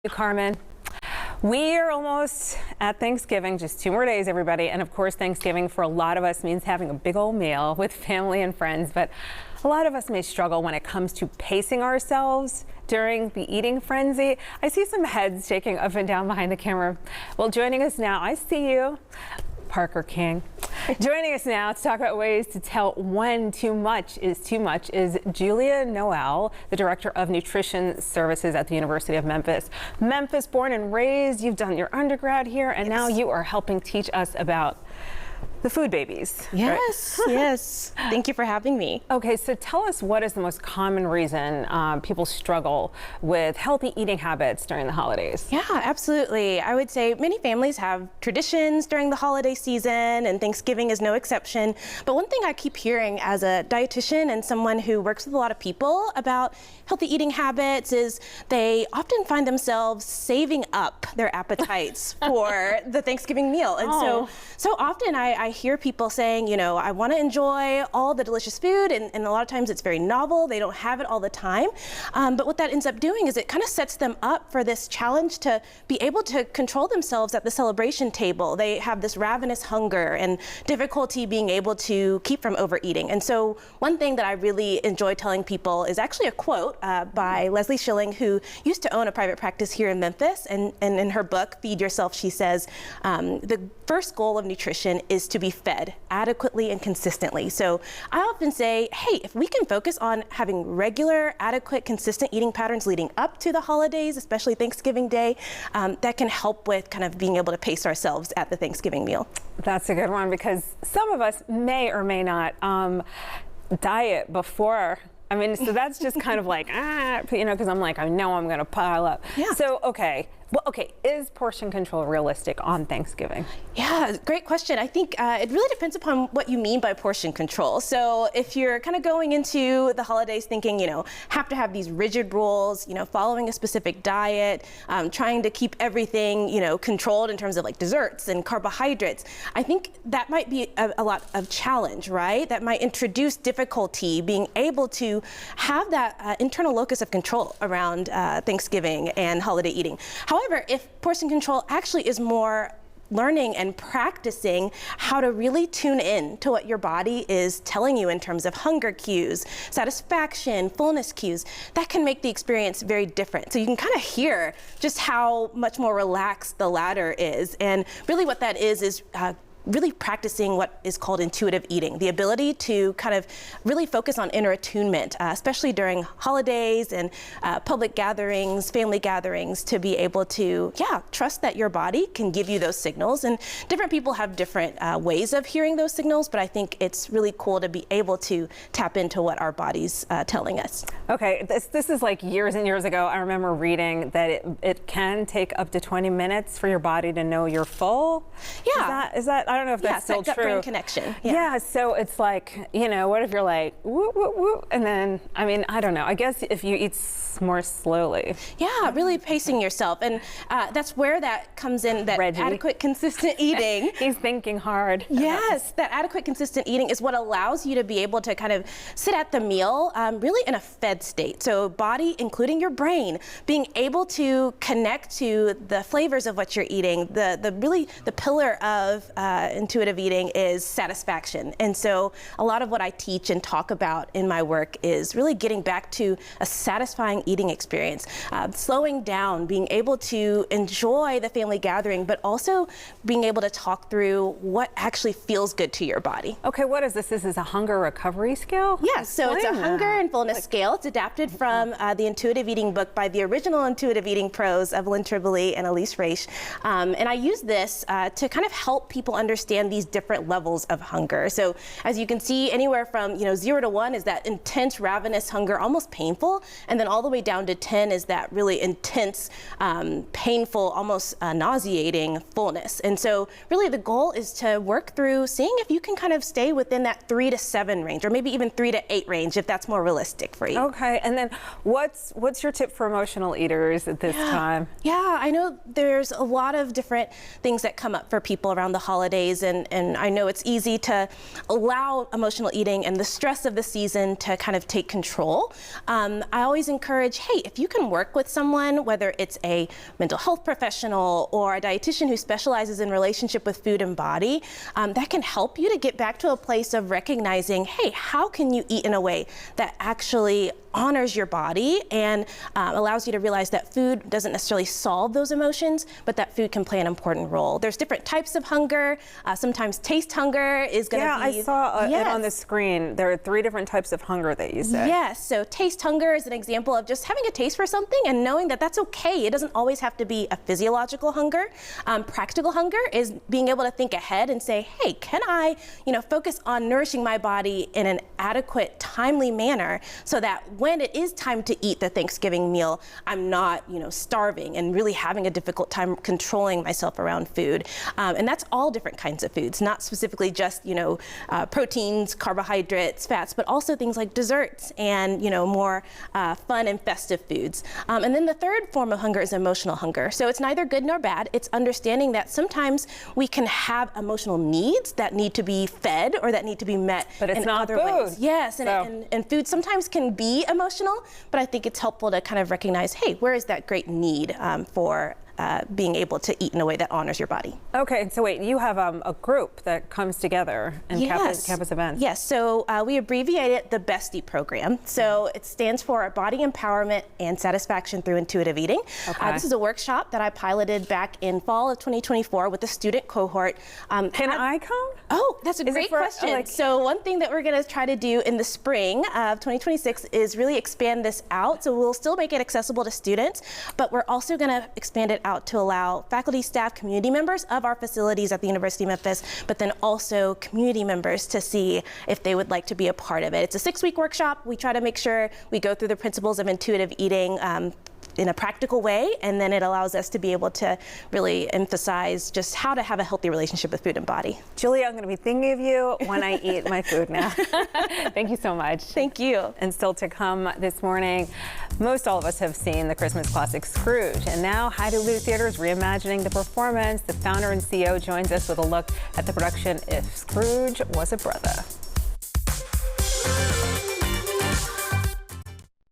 Carmen. We are almost at Thanksgiving, just 2 more days, everybody. And of course, Thanksgiving for a lot of us means having a big old meal with family and friends. But a lot of us may struggle when it comes to pacing ourselves during the eating frenzy. I see some heads shaking up and down behind the camera. Well, joining us now, I see you, Parker King. Joining us now to talk about ways to tell when too much is Julia Noel, the Director of Nutrition Services at the University of Memphis. Memphis born and raised, you've done your undergrad here, and now you are helping teach us about the food babies. Yes, right? Yes. Thank you for having me. Okay, so tell us, what is the most common reason people struggle with healthy eating habits during the holidays? Yeah, absolutely. I would say many families have traditions during the holiday season, and Thanksgiving is no exception. But one thing I keep hearing as a dietitian and someone who works with a lot of people about healthy eating habits is they often find themselves saving up their appetites for the Thanksgiving meal. And so often I hear people saying, you know, I want to enjoy all the delicious food, and a lot of times it's very novel. They don't have it all the time. But what that ends up doing is it kind of sets them up for this challenge to be able to control themselves at the celebration table. They have this ravenous hunger and difficulty being able to keep from overeating. And so one thing that I really enjoy telling people is actually a quote by Leslie Schilling, who used to own a private practice here in Memphis. And in her book, Feed Yourself, she says, the first goal of nutrition is to be fed adequately and consistently. So I often say, hey, if we can focus on having regular, adequate, consistent eating patterns leading up to the holidays, especially Thanksgiving Day, that can help with kind of being able to pace ourselves at the Thanksgiving meal. That's a good one, because some of us may or may not diet before. I mean, so that's just kind of like, you know, because I'm like, I know I'm going to pile up. Yeah. So, okay. Well, okay, is portion control realistic on Thanksgiving? Yeah, great question. I think it really depends upon what you mean by portion control. So if you're kind of going into the holidays thinking, you know, have to have these rigid rules, you know, following a specific diet, trying to keep everything, you know, controlled in terms of like desserts and carbohydrates, I think that might be a lot of challenge, right? That might introduce difficulty being able to have that internal locus of control around Thanksgiving and holiday eating. However, if portion control actually is more learning and practicing how to really tune in to what your body is telling you in terms of hunger cues, satisfaction, fullness cues, that can make the experience very different. So you can kind of hear just how much more relaxed the latter is. And really what that is really practicing what is called intuitive eating, the ability to kind of really focus on inner attunement, especially during holidays and public gatherings, family gatherings, to be able to, trust that your body can give you those signals. And different people have different ways of hearing those signals, but I think it's really cool to be able to tap into what our body's telling us. Okay, this is like years and years ago. I remember reading that it can take up to 20 minutes for your body to know you're full. Yeah. Is that I don't know if that's still that true. Brain connection. Yeah, so it's like, you know, what if you're like, woo, woo, woo, and then, I mean, I don't know. I guess if you eat more slowly. Yeah, really pacing yourself. And that's where that comes in, that Reggie. Adequate, consistent eating. He's thinking hard. Yes, that adequate, consistent eating is what allows you to be able to kind of sit at the meal really in a fed state. So body, including your brain, being able to connect to the flavors of what you're eating. The pillar of intuitive eating is satisfaction. And so a lot of what I teach and talk about in my work is really getting back to a satisfying eating experience, slowing down, being able to enjoy the family gathering, but also being able to talk through what actually feels good to your body. Okay, what is this? This is a hunger recovery scale? Yes, so it's a hunger and fullness scale. It's adapted from the intuitive eating book by the original intuitive eating pros, Evelyn Tribole and Elise Reich. And I use this to kind of help people understand these different levels of hunger. So as you can see, anywhere from 0 to 1 is that intense ravenous hunger, almost painful, and then all the way down to 10 is that really intense, painful, almost nauseating fullness. And so really the goal is to work through seeing if you can kind of stay within that 3 to 7 range, or maybe even 3 to 8 range if that's more realistic for you. Okay, and then what's your tip for emotional eaters at this time? Yeah, I know there's a lot of different things that come up for people around the holidays. holidays, and I know it's easy to allow emotional eating and the stress of the season to kind of take control. I always encourage, hey, if you can work with someone, whether it's a mental health professional or a dietitian who specializes in relationship with food and body, that can help you to get back to a place of recognizing, hey, how can you eat in a way that actually honors your body and allows you to realize that food doesn't necessarily solve those emotions, but that food can play an important role. There's different types of hunger. Sometimes taste hunger is going to be... Yeah, I saw it on the screen. There are 3 different types of hunger that you said. Yes, so taste hunger is an example of just having a taste for something and knowing that that's okay. It doesn't always have to be a physiological hunger. Practical hunger is being able to think ahead and say, hey, can I, focus on nourishing my body in an adequate, timely manner so that when it is time to eat the Thanksgiving meal, I'm not, starving and really having a difficult time controlling myself around food. And that's all different kinds of foods, not specifically just, proteins, carbohydrates, fats, but also things like desserts and, more fun and festive foods. And then the third form of hunger is emotional hunger. So it's neither good nor bad. It's understanding that sometimes we can have emotional needs that need to be fed or that need to be met but it's in not other food. ways. Yes, and food sometimes can be emotional, but I think it's helpful to kind of recognize, hey, where is that great need for being able to eat in a way that honors your body. Okay, so wait, you have a group that comes together in campus events. Yes, so we abbreviate it the BESTIE program. So it stands for Body Empowerment and Satisfaction Through Intuitive Eating. Okay. This is a workshop that I piloted back in fall of 2024 with a student cohort. Can I come? Oh, that's a great question. So one thing that we're going to try to do in the spring of 2026 is really expand this out. So we'll still make it accessible to students, but we're also going to expand it out to allow faculty, staff, community members of our facilities at the University of Memphis, but then also community members to see if they would like to be a part of it. It's a 6-week workshop. We try to make sure we go through the principles of intuitive eating in a practical way, and then it allows us to be able to really emphasize just how to have a healthy relationship with food and body. Julia, I'm going to be thinking of you when I eat my food now. Thank you so much. Thank you. And still to come this morning, most all of us have seen the Christmas classic Scrooge, and now High Duluth Theater is reimagining the performance. The founder and CEO joins us with a look at the production If Scrooge Was a Brother.